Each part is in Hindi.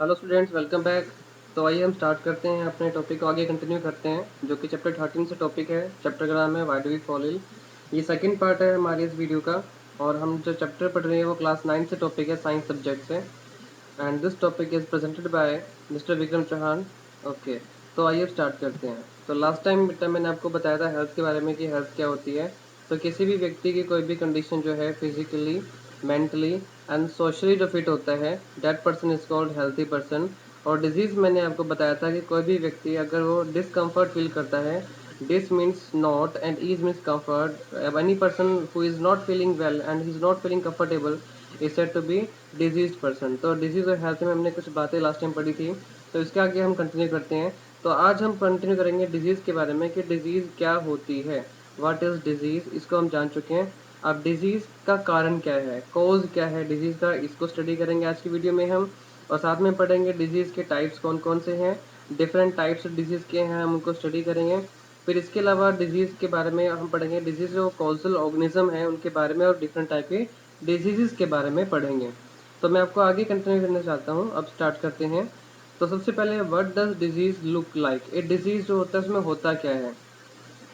Hello students, welcome back. तो आइए हम स्टार्ट करते हैं, अपने टॉपिक को आगे कंटिन्यू करते हैं, जो कि चैप्टर 13 से टॉपिक है। चैप्टर का नाम है why do we fall ill. ये सेकंड पार्ट है हमारी इस वीडियो का। और हम जो चैप्टर पढ़ रहे हैं वो क्लास 9 से टॉपिक है, साइंस सब्जेक्ट से। And this topic is presented by mister Vikram Chauhan. Okay, तो आइए स्टार्ट करते हैं। तो लास्ट टाइम मैंने आपको बताया था हेल्थ के बारे में कि हेल्थ क्या होती है। तो किसी भी व्यक्ति की कोई भी कंडीशन जो है फिजिकली, मेंटली एंड सोशली जो फिट होता है, that person is called healthy person. और डिजीज़ मैंने आपको बताया था कि कोई भी व्यक्ति अगर वो डिसकम्फर्ट फील करता है, dis means not and ease means comfort, any person who is not feeling well and he is not feeling comfortable is said to be disease person. तो डिजीज और हेल्थ में हमने कुछ बातें लास्ट टाइम पढ़ी थी, तो इसके आगे हम कंटिन्यू करते हैं। तो आज हम कंटिन्यू करेंगे डिजीज के बारे में कि डिजीज क्या होती है, व्हाट इज डिजीज, इसको हम जान चुके हैं। अब डिजीज का कारण क्या है, कॉज क्या है डिजीज का, इसको स्टडी करेंगे आज की वीडियो में हम। और साथ में पढ़ेंगे डिजीज के टाइप्स कौन कौन से हैं, डिफरेंट टाइप्स डिजीज के हैं, हम उनको स्टडी करेंगे। फिर इसके अलावा डिजीज के बारे में हम पढ़ेंगे, डिजीज जो कॉजल ऑर्गेनिज्म है उनके बारे में, और डिफरेंट टाइप के डिजीजेस के बारे में पढ़ेंगे। तो मैं आपको आगे कंटिन्यू करना चाहता हूँ, अब स्टार्ट करते हैं। तो सबसे पहले what does disease look like, a disease जो होता है उसमें होता क्या है।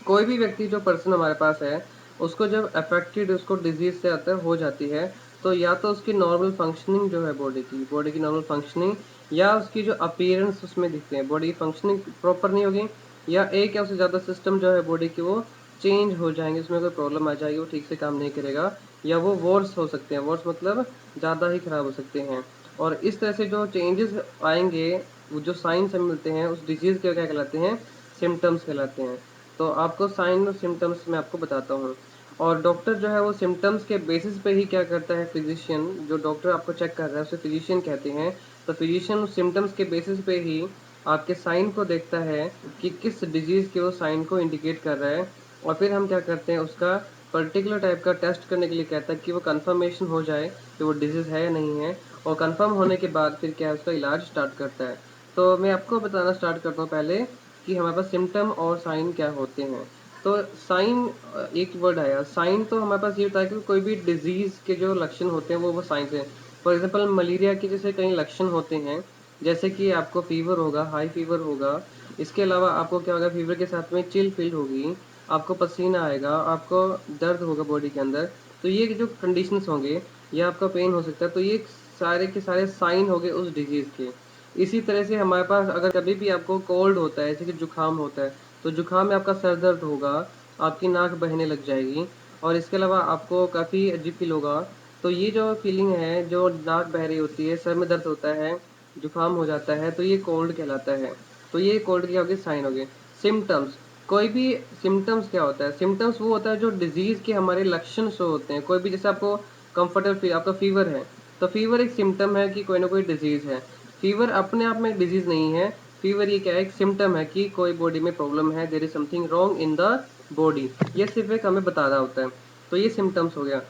कोई भी व्यक्ति जो पर्सन हमारे पास है, उसको जब अफेक्टेड उसको डिजीज से आता हो जाती है, तो या तो उसकी नॉर्मल फंक्शनिंग जो है बॉडी की नॉर्मल फंक्शनिंग, या उसकी जो अपीयरेंस उसमें दिखते हैं, बॉडी की फंक्शनिंग प्रॉपर नहीं होगी, या एक या उससे ज़्यादा सिस्टम जो है बॉडी के वो चेंज हो जाएंगे, उसमें कोई प्रॉब्लम आ जाएगी, वो ठीक से काम नहीं करेगा, या वो वर्स हो सकते हैं, वर्स मतलब ज़्यादा ही खराब हो सकते हैं। और इस तरह से जो चेंजेस आएंगे, वो जो साइंस हमें मिलते हैं उस डिजीज़ के क्या कहलाते हैं, सिम्टम्स कहलाते हैं। तो आपको साइन और सिम्टम्स मैं आपको बताता हूँ। और डॉक्टर जो है वो सिम्टम्स के बेसिस पे ही क्या करता है, फिजिशियन जो डॉक्टर आपको चेक कर रहा है उसे फिजिशियन कहते हैं। तो फिजिशियन उस सिम्टम्स के बेसिस पे ही आपके साइन को देखता है कि किस डिजीज़ के वो साइन को इंडिकेट कर रहा है। और फिर हम क्या करते हैं, उसका पर्टिकुलर टाइप का टेस्ट करने के लिए कहता है कि वो कंफर्मेशन हो जाए कि वो डिजीज़ है या नहीं है। और कंफर्म होने के बाद फिर क्या है, उसका इलाज स्टार्ट करता है। तो मैं आपको बताना स्टार्ट करता हूँ पहले कि हमारे पास सिम्टम और साइन क्या होते हैं। तो साइन, एक वर्ड आया साइन, तो हमारे पास ये होता है कि कोई भी डिजीज के जो लक्षण होते हैं वो साइन है। फॉर एग्जांपल मलेरिया के जैसे कई लक्षण होते हैं, जैसे कि आपको फीवर होगा, हाई फीवर होगा। इसके अलावा आपको क्या होगा, फीवर के साथ में चिल फील होगी, आपको पसीना आएगा, आपको दर्द होगा बॉडी के अंदर। तो ये जो कंडीशंस होंगे, या आपका पेन हो सकता है, तो ये सारे के सारे साइन हो गए उस डिजीज के। इसी तरह से हमारे पास अगर कभी भी आपको कोल्ड होता है, जैसे कि जुकाम होता है, तो जुकाम में आपका सर दर्द होगा, आपकी नाक बहने लग जाएगी, और इसके अलावा आपको काफ़ी अजीब फील होगा। तो ये जो फीलिंग है, जो नाक बह रही होती है, सर में दर्द होता है, जुकाम हो जाता है, तो ये कोल्ड कहलाता है। तो ये कोल्ड की हो गई, साइन हो गए। सिम्टम्स, कोई भी सिम्टम्स क्या होता है, सिम्टम्स वो होता है जो डिजीज के हमारे लक्षण शो होते हैं। कोई भी, जैसे आपको कंफर्टेबल फील, आपका फीवर है, तो फीवर एक सिम्टम है कि कोई ना कोई डिजीज है। फीवर अपने आप में डिजीज नहीं है, फीवर ये क्या है, एक सिम्टम है कि कोई बॉडी में प्रॉब्लम है, there is something wrong in the body. ये सिर्फ एक हमें बता रहा होता है। तो ये सिम्टम्स हो गया।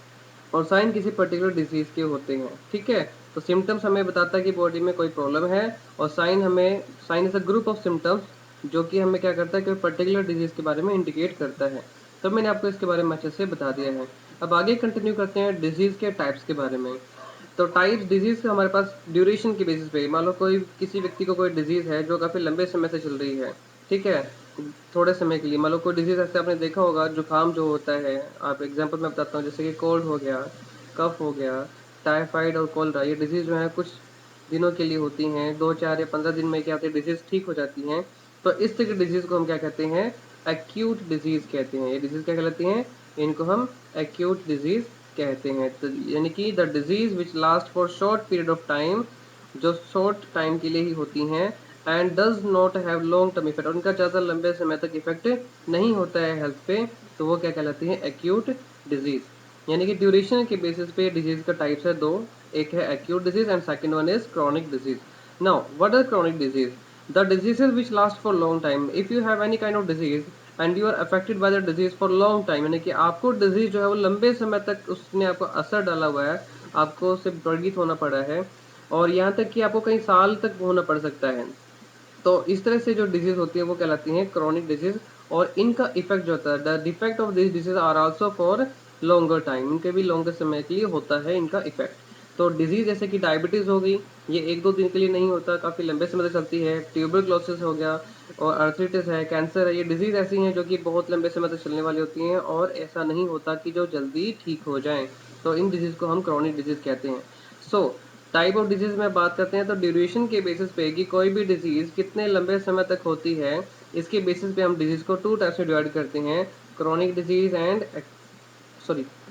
और साइन किसी पर्टिकुलर डिजीज के होते हैं, ठीक है। तो सिम्टम्स हमें बताता है कि बॉडी में कोई प्रॉब्लम है, और sign is a group of symptoms जो कि हमें क्या करता है कि पर्टिकुलर डिजीज के बारे में इंडिकेट करता है। तो मैंने आपको इसके बारे में अच्छे से बता दिया है। अब आगे कंटिन्यू करते हैं डिजीज के टाइप्स के बारे में। तो टाइप्स डिजीज का हमारे पास ड्यूरेशन के बेसिस पे, मान लो कोई किसी व्यक्ति को कोई डिजीज है जो काफी लंबे समय से चल रही है, ठीक है, थोड़े समय के लिए। मान लो कोई डिजीज ऐसे आपने देखा होगा, जुकाम जो होता है, आप एग्जांपल मैं बताता हूँ, जैसे कि कोल्ड हो गया, कफ हो गया, टाइफाइड और कोलरा, ये डिजीज जो है कुछ दिनों के लिए होती हैं, 2 4 या 15 दिन में क्या होती है, डिजीज ठीक हो जाती हैं। तो इस तरह की डिजीज को हम क्या कहते हैं, एक्यूट डिजीज कहते हैं। ये डिजीज क्या कहलाती हैं, इनको हम एक्यूट डिजीज कहते हैं। तो यानी कि the disease which last for short period of time, जो शॉर्ट टाइम के लिए ही होती हैं, and does not have long term effect, उनका ज़्यादा लंबे समय तक इफेक्ट नहीं होता है हेल्थ पे, तो वो क्या कहलाती है, एक्यूट डिजीज। यानी कि ड्यूरेशन के बेसिस पे डिजीज का टाइप्स है दो, एक है acute disease and second one is chronic disease. Now what are chronic disease, the diseases which last for long time, if you have any kind of disease and you are affected by the disease for long time, यानी कि आपको डिजीज जो है वो लंबे समय तक उसने आपको असर डाला हुआ है, आपको उससे प्रेरित होना पड़ा है, और यहाँ तक कि आपको कई साल तक होना पड़ सकता है। तो इस तरह से जो डिजीज होती है वो कहलाती है क्रॉनिक डिजीज। और इनका इफेक्ट जो होता है, the defect of this disease are also for longer time, इनके भी लॉन्गर समय के लिए होता है इनका इफेक्ट। तो डिजीज़ जैसे कि डायबिटीज़ हो गई, ये 1-2 दिन के लिए नहीं होता, काफ़ी लंबे समय तक चलती है। ट्यूबरक्लोसिस हो गया और आर्थराइटिस है, कैंसर है, ये डिजीज़ ऐसी हैं जो कि बहुत लंबे समय तक चलने वाली होती हैं और ऐसा नहीं होता कि जो जल्दी ठीक हो जाएँ। तो इन डिजीज़ को हम क्रॉनिक डिजीज़ कहते हैं। सो टाइप ऑफ डिजीज़ में बात करते हैं तो ड्यूरेशन के बेसिस पे कि कोई भी डिजीज़ कितने लंबे समय तक होती है, इसके बेसिस पे हम डिजीज़ को 2 टाइप्स में डिवाइड करते हैं, chronic disease and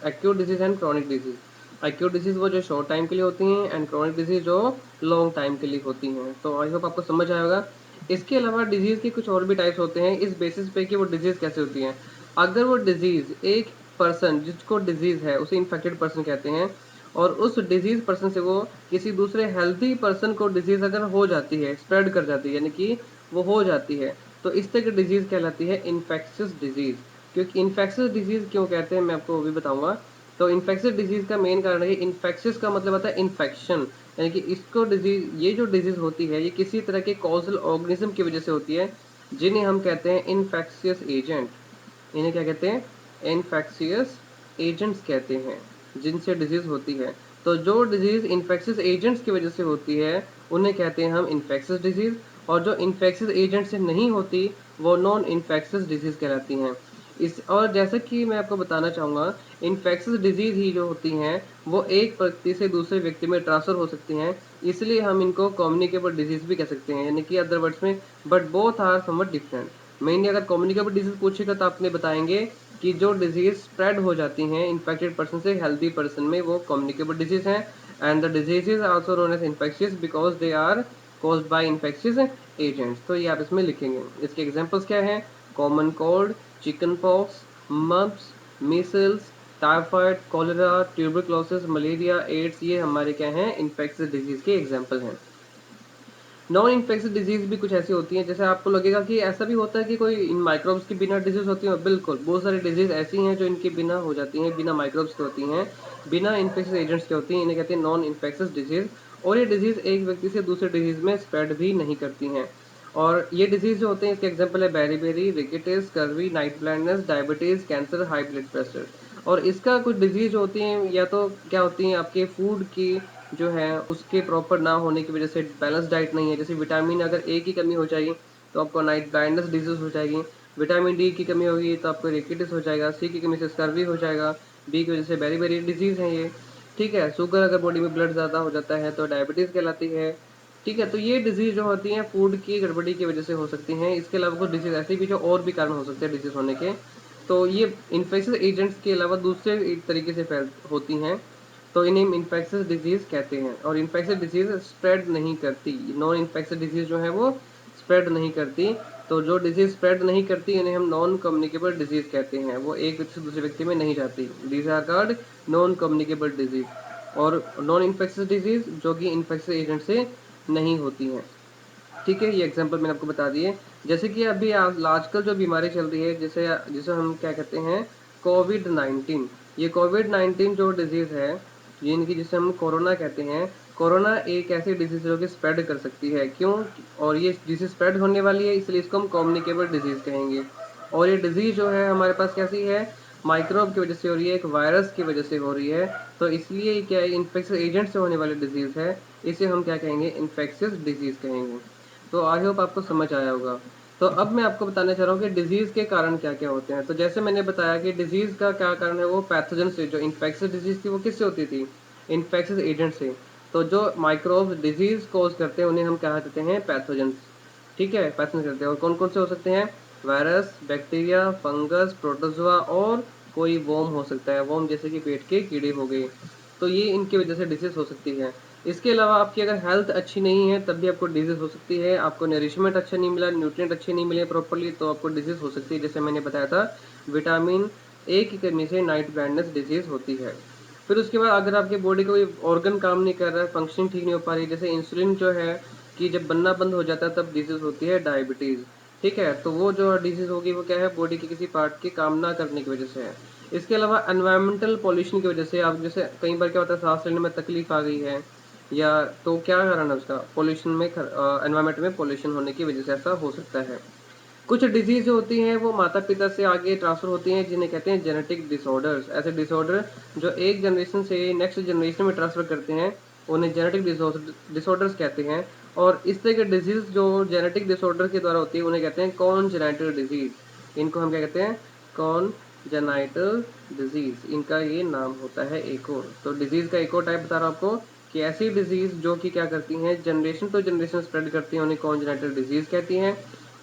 acute disease and chronic disease. Acute disease वो जो शॉर्ट टाइम के लिए होती हैं एंड क्रॉनिक डिजीज़ जो लॉन्ग टाइम के लिए होती हैं। तो आई होप आपको समझ आया होगा। इसके अलावा डिजीज़ के कुछ और भी टाइप्स होते हैं इस बेसिस पे कि वो डिजीज़ कैसे होती हैं। अगर वो डिजीज़ एक पर्सन जिसको डिजीज़ है उसे इन्फेक्टेड पर्सन कहते हैं और उस डिजीज़ पर्सन से वो किसी दूसरे हेल्दी पर्सन को डिजीज़ अगर हो जाती है, स्प्रेड कर जाती है यानी कि वो हो जाती है, तो इस तरह की डिजीज़ कहलाती है इन्फेक्शियस डिजीज़। क्योंकि इन्फेक्शियस डिजीज़ क्यों कहते हैं मैं आपको वो भी बताऊँगा। तो इन्फेक्शियस डिजीज़ का मेन कारण है कि इन्फेक्शियस का मतलब आता है इन्फेक्शन, यानी कि इसको डिजीज़ ये जो डिजीज़ होती है ये किसी तरह के कॉज़ल ऑर्गेनिज़्म की वज़ह से होती है, जिन्हें हम कहते हैं इन्फेक्शियस एजेंट। इन्हें क्या कहते हैं? इन्फेक्शियस एजेंट्स कहते हैं, जिनसे डिजीज़ होती है। तो जो डिजीज़ इन्फेक्शियस एजेंट्स की वज़ह से होती है, उन्हें कहते हैं हम इन्फेक्शियस डिजीज़ और जो इन्फेक्शियस एजेंट से नहीं होती, वो नॉन इन्फेक्शियस डिजीज़ कहलाती हैं। इस और जैसा कि मैं आपको बताना चाहूँगा, इन्फेक्शियस डिजीज़ ही जो होती हैं, वो एक व्यक्ति से दूसरे व्यक्ति में ट्रांसफ़र हो सकती हैं, इसलिए हम इनको कम्युनिकेबल डिजीज़ भी कह सकते हैं, यानी कि अदर वर्ड्स में but both are somewhat different. Mainly अगर कम्युनिकेबल डिजीज़ पूछेगा तो आपने बताएँगे कि जो डिजीज़ स्प्रेड हो जाती हैं इन्फेक्टेड पर्सन से हेल्दी पर्सन में वो कम्युनिकेबल डिजीज़ हैं and the diseases also known as infectious because they are caused by infectious agents. तो ये आप इसमें लिखेंगे। इसके एग्ज़ाम्पल्स क्या हैं? Common cold, chicken pox, mumps, measles, typhoid, cholera, tuberculosis, malaria, AIDS ये हमारे क्या हैं? इन्फेक्शियस डिजीज़ के एग्ज़ाम्पल हैं। नॉन इन्फेक्शियस डिजीज़ भी कुछ ऐसी होती हैं, जैसे आपको लगेगा कि ऐसा भी होता है कि कोई इन माइक्रोब्स के बिना डिजीज़ होती है, बिल्कुल, बहुत सारी डिजीज़ ऐसी हैं जो इनके बिना हो जाती हैं, बिना माइक्रोब्स के होती हैं, बिना इन्फेक्शियस एजेंट्स के होती हैं, इन्हें कहते हैं नॉन इन्फेक्शियस डिजीज़ और ये डिजीज़ एक व्यक्ति से दूसरे डिजीज़ में स्प्रेड भी नहीं करती हैं। और ये डिजीज़ जो होते हैं इसके एग्ज़ाम्पल है beriberi, rickets, scurvy, night blindness, diabetes, cancer, high blood pressure. और इसका कुछ डिजीज़ होती हैं या तो क्या होती हैं आपके फूड की जो है उसके प्रॉपर ना होने की वजह से बैलेंस डाइट नहीं है, जैसे विटामिन अगर ए की कमी हो जाएगी तो आपको नाइट ब्लाइंडनेस डिजीज हो जाएगी, विटामिन डी की कमी होगी तो आपको रिकेटिस हो जाएगा, सी की कमी से स्कर्वी हो जाएगा, बी की वजह से बेरी बेरी डिजीज है ये। ठीक है, शुगर अगर बॉडी में ब्लड ज़्यादा हो जाता है तो डायबिटीज़ कहलाती है। ठीक है, तो ये डिजीज़ जो होती हैं फूड की गड़बड़ी की वजह से हो सकती हैं। इसके अलावा कुछ डिजीज़ ऐसी भी जो और भी कारण हो सकते हैं डिजीज़ होने के। तो ये इन्फेक्शियस एजेंट्स के अलावा दूसरे एक तरीके से फैल होती हैं, तो इन्हें हम इन्फेक्शियस डिजीज़ कहते हैं और इन्फेक्शियस डिजीज़ स्प्रेड नहीं करती। नॉन इन्फेक्शियस डिजीज़ जो है वो स्प्रेड नहीं करती, तो जो डिजीज़ स्प्रेड नहीं करती इन्हें हम नॉन कम्युनिकेबल डिजीज़ कहते हैं। वो एक व्यक्ति से दूसरे व्यक्ति में नहीं जाती। These are called non communicable disease और नॉन इन्फेक्शियस डिजीज़ जो कि इन्फेक्शियस एजेंट से नहीं होती हैं। ठीक है, ये एग्ज़ाम्पल मैंने आपको बता दिए। जैसे कि अभी आजकल जो बीमारी चल रही है जिसे जिसे हम क्या कहते हैं कोविड-19। ये कोविड-19 जो डिज़ीज़ है, यानी कि जिसे हम कोरोना कहते हैं, कोरोना एक ऐसी डिज़ीज़ है जो कि स्प्रेड कर सकती है। क्यों? और ये डिज़ीज़ स्प्रेड होने वाली है इसलिए इसको हम कम्युनिकेबल डिज़ीज़ कहेंगे। और ये डिज़ीज़ जो है हमारे पास कैसी है? माइक्रोब की वज़ह से हो रही है, एक वायरस की वज़ह से हो रही है। तो इसलिए ये क्या है इन्फेक्शियस एजेंट से होने वाली डिज़ीज़ है, इसे हम क्या कहेंगे? इन्फेक्शियस डिज़ीज़ कहेंगे। तो आई होप आपको समझ आया होगा। तो अब मैं आपको बताना चाह रहा हूँ कि डिज़ीज़ के कारण क्या-क्या होते हैं। तो जैसे मैंने बताया कि डिज़ीज़ का क्या कारण है वो पैथोजन से, जो इन्फेक्शियस डिज़ीज़ थी वो किससे होती थी? इन्फेक्शियस एजेंट से। तो जो माइक्रोब्स डिज़ीज़ कॉज़ करते हैं उन्हें हम क्या कहते हैं? पैथोजेंस। ठीक है? पैथोजन कहते हैं और कौन-कौन से हो सकते हैं? वायरस, बैक्टीरिया, फंगस, प्रोटोज़ोआ और कोई वर्म हो सकता है। वर्म जैसे कि पेट के कीड़े हो गए। तो ये इनकी वज़ह से डिज़ीज़ हो सकती है। इसके अलावा आपकी अगर हेल्थ अच्छी नहीं है तब भी आपको डिज़ीज़ हो सकती है। आपको नरिशमेंट अच्छा नहीं मिला, न्यूट्रिएंट अच्छे नहीं मिले प्रॉपर्ली तो आपको डिज़ीज़ हो सकती है। जैसे मैंने बताया था विटामिन ए की कमी से नाइट ब्लाइंडनेस डिज़ीज़ होती है। फिर उसके बाद अगर आपकी बॉडी का कोई ऑर्गन काम नहीं कर रहा है, फंक्शनिंग ठीक नहीं हो पा रही, जैसे इंसुलिन जो है कि जब बनना बंद हो जाता है तब डिज़ीज़ होती है डायबिटीज़। ठीक है? तो वो जो डिज़ीज़ होगी वो क्या है बॉडी के किसी पार्ट के काम ना करने की वज़ह से है। इसके अलावा एनवायरमेंटल पॉल्यूशन की वज़ह से आप जैसे कई बार क्या होता है साँस लेने में तकलीफ़ आ गई है या तो क्या कारण है उसका? पॉल्यूशन में एनवायरनमेंट में पॉल्यूशन होने की वज़ह से ऐसा हो सकता है। कुछ डिजीज जो होती हैं वो माता पिता से आगे ट्रांसफर होती हैं, जिन्हें कहते हैं जेनेटिक डिसऑर्डर्स। ऐसे डिसऑर्डर जो एक जनरेशन से नेक्स्ट जनरेशन में ट्रांसफर करते हैं उन्हें जेनेटिक डिसऑर्डर्स कहते हैं। और इस तरह के डिजीज जो जेनेटिक डिसऑर्डर के द्वारा होती है उन्हें कहते हैं कॉन्जेनाइटल डिजीज। इनको हम क्या कहते हैं? कॉन्जेनाइटल डिजीज, इनका ये नाम होता है एक और। तो डिजीज का एक और टाइप बता रहा हूँ आपको कि ऐसी डिजीज जो कि क्या करती हैं, जनरेशन टू जनरेशन स्प्रेड करती हैं, उन्हें कॉन्जेनाइटल डिजीज कहती हैं।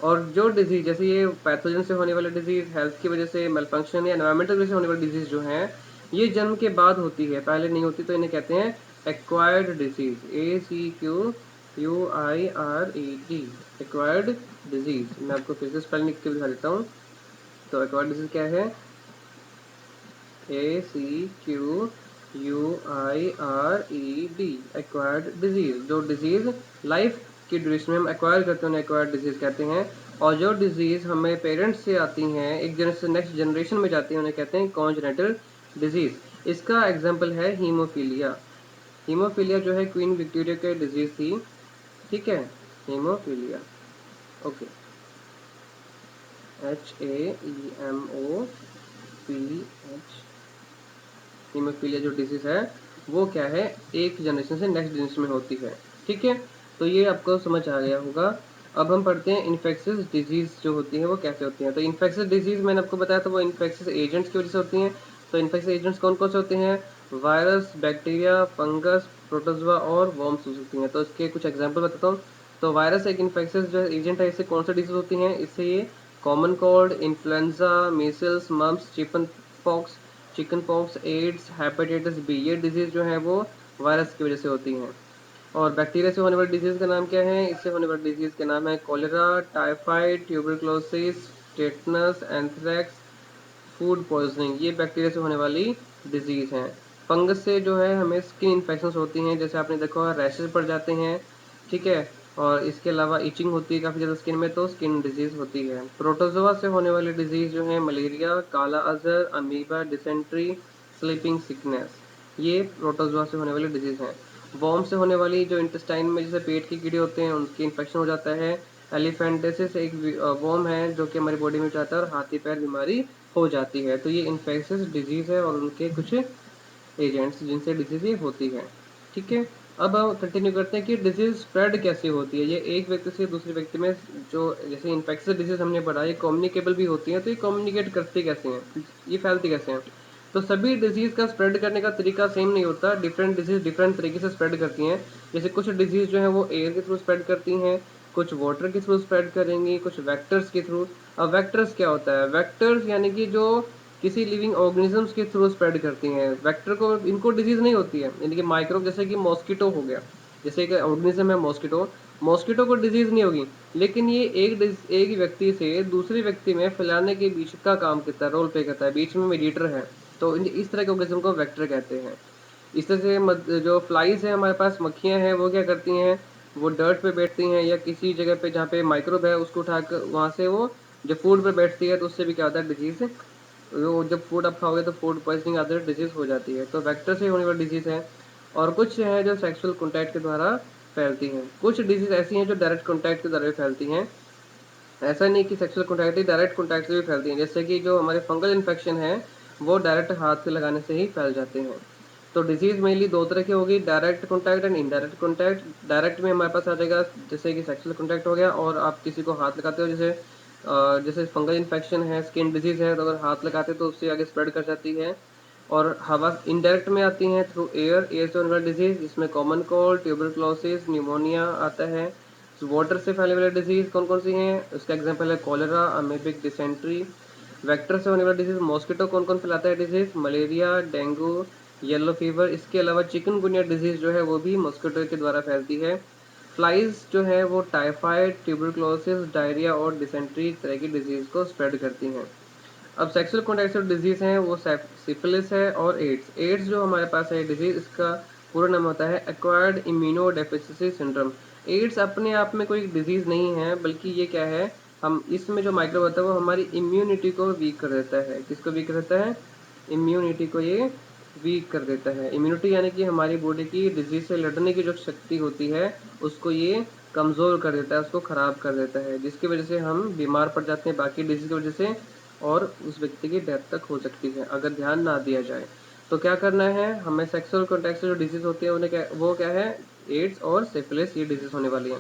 और जो डिजीज जैसे ये पैथोजन से होने वाले डिजीज, हेल्थ की वजह से मेलफंक्शन या एनवायरमेंटल वजह से होने वाली डिजीज जो हैं ये जन्म के बाद होती है, पहले नहीं होती, तो इन्हें कहते हैं acquired disease. ACQUIRED, acquired disease. मैं आपको फिर से स्पेलिंग लिख के दिखा देता हूँ। तो एक्वायर्ड डिजीज क्या है? ACQUIRED, acquired disease. जो डिजीज लाइफ की ड्यूरेशन में हम एक्वायर करते हैं उन्हें एक्वायर्ड डिजीज कहते हैं। और जो डिजीज हमें पेरेंट्स से आती हैं, एक जनरेशन से नेक्स्ट जनरेशन में जाती हैं, उन्हें कहते हैं कॉन्जेनिटल डिजीज। इसका एग्जांपल है हीमोफीलिया। हीमोफीलिया जो है क्वीन विक्टोरिया की डिजीज थी, ठीक है, हीमोफीलिया। Okay, HAEMOPH। हीमोफीलिया जो डिजीज है वो क्या है, एक जनरेशन से नेक्स्ट जनरेशन में होती है, ठीक है। तो ये आपको समझ आ गया होगा। अब हम पढ़ते हैं इन्फेक्शियस डिजीज जो होती है वो कैसे होती हैं। तो इन्फेक्शियस डिजीज मैंने आपको बताया था वो इन्फेक्शियस एजेंट्स की वजह से होती हैं। तो इन्फेक्शियस एजेंट्स कौन कौन से होते हैं? वायरस, बैक्टीरिया, फंगस, प्रोटोजोआ और वर्म्स हो सकती हैं। तो इसके कुछ एग्जाम्पल बताता हूँ। तो वायरस एक इन्फेक्शियस जो एजेंट है, इससे कौन सा डिजीज होती हैं? इससे ये common cold, influenza, measles, mumps, chicken pox, AIDS, hepatitis B, ये डिजीज जो है वो वायरस की वजह से होती हैं। और बैक्टीरिया से होने वाली डिजीज का नाम क्या है? इससे होने वाली डिजीज का नाम है cholera, typhoid, tuberculosis, tetanus, anthrax, food poisoning. ये बैक्टीरिया से होने वाली डिजीज हैं। फंगस से जो है हमें स्किन इन्फेक्शन होती हैं, जैसे आपने देखा होगा रैशेज पड़ जाते हैं, ठीक है। और इसके अलावा इचिंग होती है काफ़ी ज़्यादा स्किन में, तो स्किन डिजीज होती है। प्रोटोजोआ से होने वाली डिजीज जो है मलेरिया, काला Azhar, amoeba, dysentery, sleeping sickness, ये प्रोटोजोआ से होने वाली डिजीज हैं। वॉर्म से होने वाली जो इंटेस्टाइन में जैसे पेट के कीड़े होते हैं उनकी इन्फेक्शन हो जाता है। एलिफेंटेसिस एक वॉर्म है जो कि हमारी बॉडी में जाता है और हाथी पैर बीमारी हो जाती है। तो ये इन्फेक्शियस डिजीज है और उनके कुछ एजेंट्स जिनसे डिजीज ये होती है, ठीक है। अब हम कंटिन्यू करते हैं कि डिजीज स्प्रेड कैसे होती है। ये एक व्यक्ति से दूसरे व्यक्ति में, जो जैसे इन्फेक्शियस डिजीज हमने पढ़ा, ये कम्युनिकेबल भी होती हैं। तो ये कम्युनिकेट करती कैसे हैं, ये फैलती कैसे हैं? तो सभी डिजीज का स्प्रेड करने का तरीका सेम नहीं होता। डिफरेंट डिजीज डिफरेंट तरीके से स्प्रेड करती हैं। जैसे कुछ डिजीज जो है वो एयर के थ्रू स्प्रेड करती हैं, कुछ वाटर के थ्रू स्प्रेड करेंगी, कुछ वेक्टर्स के थ्रू। अब वेक्टर्स क्या होता है? वेक्टर्स यानी कि जो किसी लिविंग ऑर्गेनिजम्स के थ्रू स्प्रेड करती हैं। वेक्टर को, इनको डिजीज नहीं होती है, यानी कि माइक्रोब, जैसे कि मॉस्किटो हो गया, जैसे एक ऑर्गेनिज्म है मॉस्किटो, मॉस्किटो को डिजीज नहीं होगी, लेकिन ये एक व्यक्ति से दूसरे व्यक्ति में फैलाने के बीच का काम करता है, रोल प्ले करता है, बीच में मीडिएटर है। तो इस तरह के ऑर्गेनिज्म को वेक्टर कहते हैं। इस तरह से जो फ्लाइज है हमारे पास, मक्खियाँ हैं, वो क्या करती हैं, वो डर्ट पे बैठती हैं या किसी जगह पे जहाँ पे माइक्रोब है उसको उठाकर वहाँ से वो जब फूड पे बैठती है तो उससे भी क्या होता है, डिजीज। वो जब फूड आप खाओगे तो फूड पॉइजनिंग आदर डिजीज हो जाती है। तो वेक्टर से होने वाली डिजीज है। और कुछ है जो सेक्सुअल कॉन्टैक्ट के द्वारा फैलती हैं। कुछ डिजीज ऐसी हैं जो डायरेक्ट कॉन्टैक्ट के द्वारा भी फैलती हैं। ऐसा नहीं कि सेक्सुअल कॉन्टैक्ट ही, डायरेक्ट कॉन्टैक्ट से भी फैलती हैं। जैसे कि जो हमारे फंगल इन्फेक्शन है वो डायरेक्ट हाथ से लगाने से ही फैल जाते हैं। तो डिजीज मेनली दो तरह की होगी, direct contact and indirect contact. Direct में हमारे पास आ जाएगा जैसे कि सेक्सुअल कॉन्टैक्ट हो गया और आप किसी को हाथ लगाते हो, जैसे फंगल इन्फेक्शन है, स्किन डिजीज है, तो अगर हाथ लगाते तो उससे आगे स्प्रेड कर जाती है। और हवा इनडायरेक्ट में आती हैं थ्रू एयर से होने वाली डिजीज, जिसमें कॉमन कोल्ड, ट्यूबरक्लोसिस, न्यूमोनिया आता है। वाटर से फैलने वाली डिजीज कौन कौन सी हैं? उसका एग्जांपल है कॉलेरा, अमेबिक, डिसेंट्री। वेक्टर से होने वाली डिजीज, मॉस्किटो कौन कौन फैलाता है disease? Malaria, dengue, yellow fever. इसके अलावा चिकनगुनिया डिजीज जो है वो भी मॉस्किटो के द्वारा फैलती है। फ्लाइज जो है वो टाइफाइड, ट्यूबरक्लोसिस, डायरिया और डिसेंट्री तरह की डिजीज को स्प्रेड करती हैं। अब सेक्सुअल कॉन्टैक्ट डिजीज हैं वो सिफिलिस है और एड्स। एड्स जो हमारे पास है डिजीज, इसका पूरा नाम होता है एक्वायर्ड इम्यूनोडेफिशिएंसी सिंड्रोम। एड्स अपने आप में कोई डिजीज नहीं है, बल्कि ये क्या है, हम इसमें जो माइक्रोब होता है वो हमारी इम्यूनिटी को वीक कर देता है। किसको वीक कर देता है? इम्यूनिटी को ये वीक कर देता है। इम्यूनिटी यानी कि हमारी बॉडी की डिजीज से लड़ने की जो शक्ति होती है उसको ये कमज़ोर कर देता है, उसको ख़राब कर देता है, जिसकी वजह से हम बीमार पड़ जाते हैं बाकी डिजीज़ की वजह से, और उस व्यक्ति की डेथ तक हो सकती है अगर ध्यान ना दिया जाए। तो क्या करना है, हमें सेक्सुअल कॉन्टैक्ट से जो डिजीज़ होती है उन्हें क्या है, एड्स और सिफिलिस, ये डिजीज़ होने वाली है।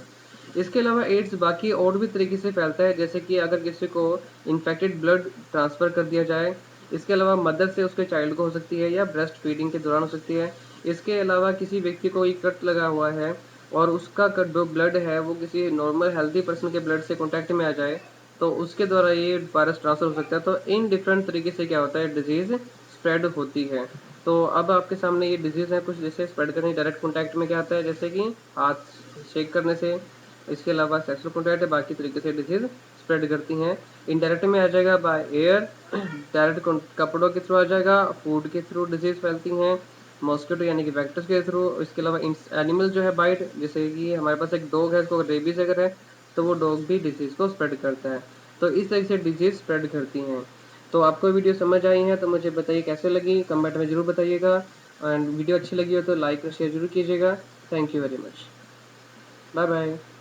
इसके अलावा एड्स बाकी और भी तरीके से फैलता है, जैसे कि अगर किसी को इन्फेक्टेड ब्लड ट्रांसफ़र कर दिया जाए। इसके अलावा मदर से उसके चाइल्ड को हो सकती है, या ब्रेस्ट फीडिंग के दौरान हो सकती है। इसके अलावा किसी व्यक्ति को एक कट लगा हुआ है और उसका कट जो ब्लड है वो किसी नॉर्मल हेल्दी पर्सन के ब्लड से कॉन्टैक्ट में आ जाए, तो उसके द्वारा ये वायरस ट्रांसफ़र हो सकता है। तो इन डिफरेंट तरीके से क्या होता है, डिजीज़ स्प्रेड होती है। तो अब आपके सामने ये डिजीज़ है कुछ, जैसे स्प्रेड करनी डायरेक्ट कॉन्टैक्ट में क्या आता है, जैसे कि हाथ शेक करने से। इसके अलावा सेक्सुअल कॉन्टैक्ट है, बाकी तरीके से डिजीज़ स्प्रेड करती हैं। इनडायरेक्ट में आ जाएगा बाय एयर, डायरेक्ट कपड़ों के थ्रू आ जाएगा, फूड के थ्रू डिजीज़ फैलती हैं, मॉस्किटो यानी कि वेक्टर्स के थ्रू। इसके अलावा एनिमल जो है बाइट, जैसे कि हमारे पास एक डॉग है, उसको रेबीज अगर है तो वो डॉग भी डिजीज़ को स्प्रेड करता है। तो इस तरह से डिजीज़ स्प्रेड करती हैं। तो आपको वीडियो समझ आई है तो मुझे बताइए कैसे लगी, कमेंट में ज़रूर बताइएगा। एंड वीडियो अच्छी लगी हो तो लाइक और शेयर ज़रूर कीजिएगा। Thank you very much. Bye bye.